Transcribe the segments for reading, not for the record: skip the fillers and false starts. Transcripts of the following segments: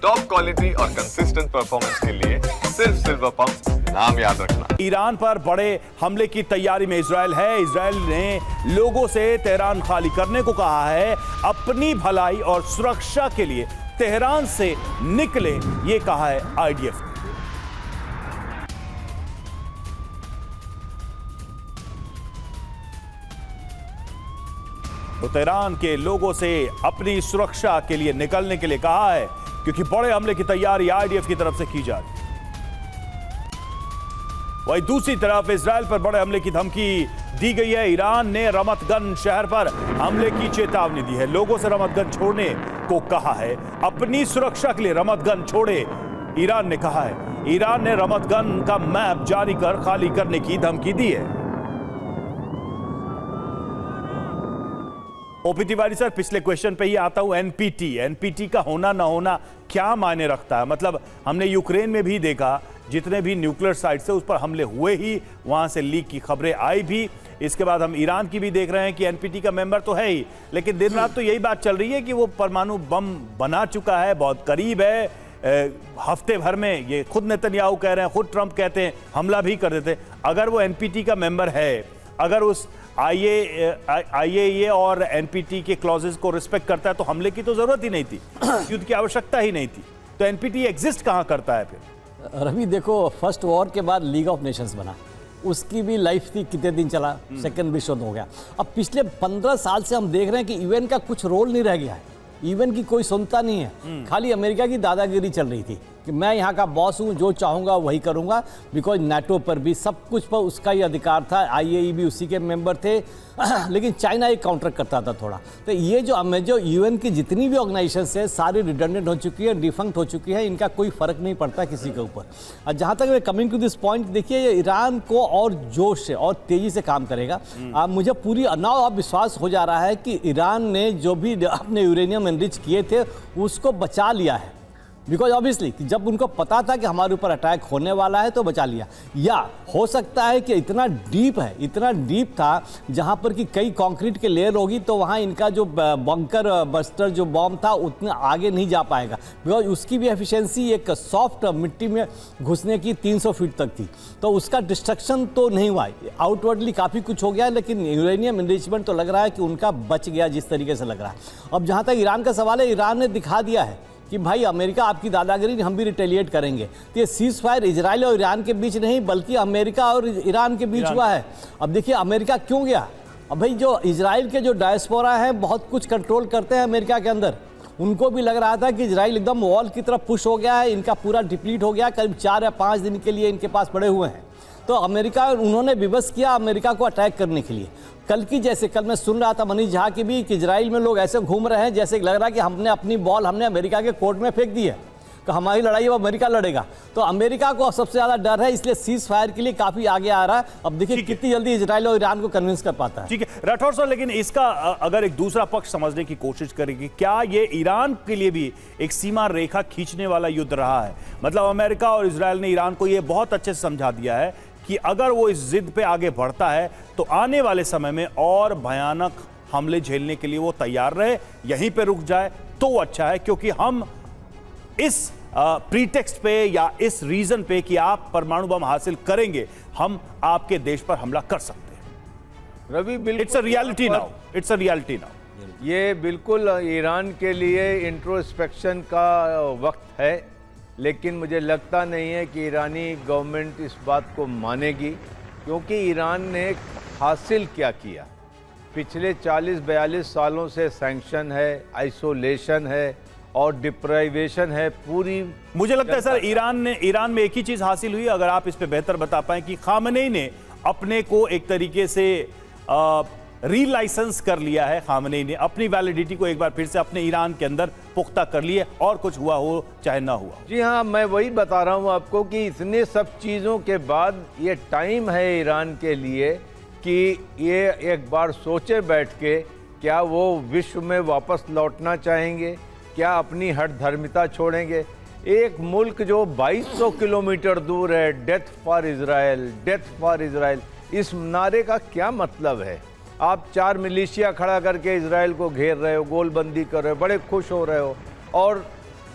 Top quality और consistent performance के लिए सिर्फ सिल्वर पंप नाम याद रखना। ईरान पर बड़े हमले की तैयारी में इजराइल है। इजराइल ने लोगों से तेहरान खाली करने को कहा है। अपनी भलाई और सुरक्षा के लिए तेहरान से निकले, ये कहा है आईडीएफ ने। तो तेहरान के लोगों से अपनी सुरक्षा के लिए निकलने के लिए कहा है, क्योंकि बड़े हमले की तैयारी आईडीएफ की तरफ से की जा रही है। वहीं दूसरी तरफ इजराइल पर बड़े हमले की धमकी दी गई है। ईरान ने रमतगन शहर पर हमले की चेतावनी दी है। लोगों से रमतगन छोड़ने को कहा है। अपनी सुरक्षा के लिए रमतगन छोड़े, ईरान ने कहा है। ईरान ने रमतगन का मैप जारी कर खाली करने की धमकी दी है। ओपी तिवारी सर, पिछले क्वेश्चन पे ही आता हूं। एनपीटी का होना ना होना क्या मायने रखता है? मतलब हमने यूक्रेन में भी देखा, जितने भी न्यूक्लियर साइट से उस पर हमले हुए ही, वहां से लीक की खबरें आई भी। इसके बाद हम ईरान की भी देख रहे हैं कि एनपीटी का मेंबर तो है ही, लेकिन दिन रात तो यही बात चल रही है कि वो परमाणु बम बना चुका है, बहुत करीब है। हफ्ते भर में ये खुद नेतन्याहू कह रहे हैं, खुद ट्रंप कहते हैं हमला भी कर देते। अगर वो एनपीटी का मेंबर है, अगर उस आईएईए और एनपीटी के क्लॉजेस को रिस्पेक्ट करता है, तो हमले की तो जरूरत ही नहीं थी, युद्ध की आवश्यकता ही नहीं थी। तो एनपीटी एग्जिस्ट कहां करता है फिर? रवि देखो, फर्स्ट वॉर के बाद लीग ऑफ नेशंस बना, उसकी भी लाइफ थी, कितने दिन चला, सेकंड विश्व युद्ध हो गया। अब पिछले 15 साल से हम देख रहे हैं कि यूएन का कुछ रोल नहीं रह गया है। यूएन की कोई सुनता नहीं है, खाली अमेरिका की दादागिरी चल रही थी कि मैं यहाँ का बॉस हूँ, जो चाहूँगा वही करूँगा। बिकॉज नाटो पर भी सब कुछ पर उसका ही अधिकार था, आईएई भी उसी के मेंबर थे। लेकिन चाइना एक काउंटर करता था थोड़ा। तो ये जो यूएन की जितनी भी ऑर्गेनाइजेशंस है, सारी रिडंडेंट हो चुकी है, डिफंक्ट हो चुकी है, इनका कोई फर्क नहीं पड़ता किसी के ऊपर। और जहाँ तक कमिंग टू दिस पॉइंट, देखिए ये ईरान को और जोश से और तेज़ी से काम करेगा। मुझे पूरी अनाव अब विश्वास हो जा रहा है कि ईरान ने जो भी अपने यूरेनियम एनरिच किए थे उसको बचा लिया है। बिकॉज ऑब्वियसली जब उनको पता था कि हमारे ऊपर अटैक होने वाला है तो बचा लिया। या हो सकता है कि इतना डीप है, इतना डीप था जहाँ पर कि कई कंक्रीट के लेयर होगी, तो वहाँ इनका जो बंकर बस्टर जो बॉम्ब था उतना आगे नहीं जा पाएगा। बिकॉज उसकी भी एफिशिएंसी एक सॉफ्ट मिट्टी में घुसने की 300 फीट तक थी, तो उसका डिस्ट्रक्शन तो नहीं हुआ। आउटवर्डली काफ़ी कुछ हो गया, लेकिन यूरेनियम एनरिचमेंट तो लग रहा है कि उनका बच गया, जिस तरीके से लग रहा है। अब जहाँ तक ईरान का सवाल है, ईरान ने दिखा दिया है कि भाई अमेरिका आपकी दादागिरी, हम भी रिटेलिएट करेंगे। तो ये सीज फायर इजराइल और ईरान के बीच नहीं, बल्कि अमेरिका और ईरान के बीच हुआ है। अब देखिए अमेरिका क्यों गया। अब भाई जो इजराइल के जो डायस्पोरा है बहुत कुछ कंट्रोल करते हैं अमेरिका के अंदर, उनको भी लग रहा था कि इजराइल एकदम वॉल की तरफ पुश हो गया है, इनका पूरा डिप्लीट हो गया, करीब 4 या 5 दिन के लिए इनके पास पड़े हुए हैं। तो अमेरिका, उन्होंने विवश किया अमेरिका को अटैक करने के लिए। कल की जैसे, कल मैं सुन रहा था मनीष झा की भी कि इजराइल में लोग ऐसे घूम रहे हैं जैसे लग रहा है कि हमने अपनी बॉल अमेरिका के कोर्ट में फेंक दी है, तो हमारी लड़ाई वो अमेरिका लड़ेगा। तो अमेरिका को सबसे ज़्यादा डर है, इसलिए सीज फायर के लिए काफ़ी आगे आ रहा है। अब देखिए कितनी जल्दी इजराइल और ईरान को कन्विंस कर पाता है। ठीक है राठौर साहब, लेकिन इसका अगर एक दूसरा पक्ष समझने की कोशिश करेगी, क्या ये ईरान के लिए भी एक सीमा रेखा खींचने वाला युद्ध रहा है? मतलब अमेरिका और इजराइल ने ईरान को ये बहुत अच्छे से समझा दिया है कि अगर वो इस जिद पे आगे बढ़ता है तो आने वाले समय में और भयानक हमले झेलने के लिए वो तैयार रहे, यहीं पे रुक जाए तो अच्छा है, क्योंकि हम इस प्रीटेक्स्ट पे या इस रीजन पे कि आप परमाणु बम हासिल करेंगे, हम आपके देश पर हमला कर सकते हैं। रवि, बिल्कुल it's a reality now, it's a reality now. ये बिल्कुल ईरान के लिए इंट्रोस्पेक्शन का वक्त है, लेकिन मुझे लगता नहीं है कि ईरानी गवर्नमेंट इस बात को मानेगी, क्योंकि ईरान ने हासिल क्या किया। पिछले 40-42 सालों से सैंक्शन है, आइसोलेशन है और डिप्राइवेशन है पूरी। मुझे लगता है सर ईरान में एक ही चीज हासिल हुई, अगर आप इस पे बेहतर बता पाएं, कि खामनेई ने अपने को एक तरीके से रीलाइसेंस कर लिया है। खामनेई ने अपनी वैलिडिटी को एक बार फिर से अपने ईरान के अंदर पुख्ता कर लिया, और कुछ हुआ हो चाहे ना हुआ। जी हाँ, मैं वही बता रहा हूँ आपको कि इतने सब चीज़ों के बाद ये टाइम है ईरान के लिए कि ये एक बार सोचे बैठ के, क्या वो विश्व में वापस लौटना चाहेंगे, क्या अपनी हठ धर्मिता छोड़ेंगे। एक मुल्क जो 2200 किलोमीटर दूर है, death for Israel, death for Israel, इस नारे का क्या मतलब है? आप 4 मिलिशिया खड़ा करके इजराइल को घेर रहे हो, गोलबंदी कर रहे हो, बड़े खुश हो रहे हो, और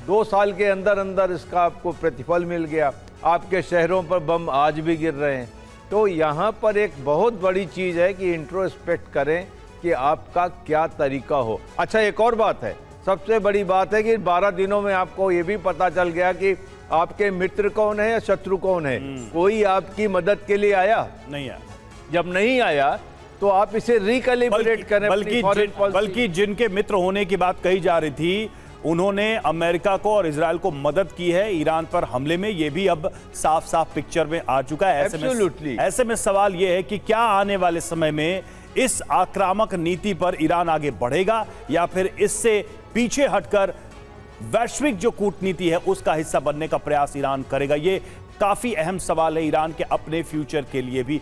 2 साल के अंदर अंदर इसका आपको प्रतिफल मिल गया, आपके शहरों पर बम आज भी गिर रहे हैं। तो यहाँ पर एक बहुत बड़ी चीज़ है कि इंट्रोस्पेक्ट करें कि आपका क्या तरीका हो। अच्छा, एक और बात है, सबसे बड़ी बात है कि 12 दिनों में आपको ये भी पता चल गया कि आपके मित्र कौन है या शत्रु कौन है। कोई आपकी मदद के लिए आया नहीं है। जब नहीं आया तो आप इसे रिकैलिब्रेट करें अपनी फॉरेन पॉलिसी। बल्कि जिनके मित्र होने की बात कही जा रही थी उन्होंने अमेरिका को और इजराइल को मदद की है ईरान पर हमले में, ये भी अब साफ साफ पिक्चर में आ चुका है। ऐसे में सवाल ये है कि क्या आने वाले समय में इस आक्रामक नीति पर ईरान आगे बढ़ेगा या फिर इससे पीछे हटकर वैश्विक जो कूटनीति है उसका हिस्सा बनने का प्रयास ईरान करेगा। ये काफी अहम सवाल है ईरान के अपने फ्यूचर के लिए भी।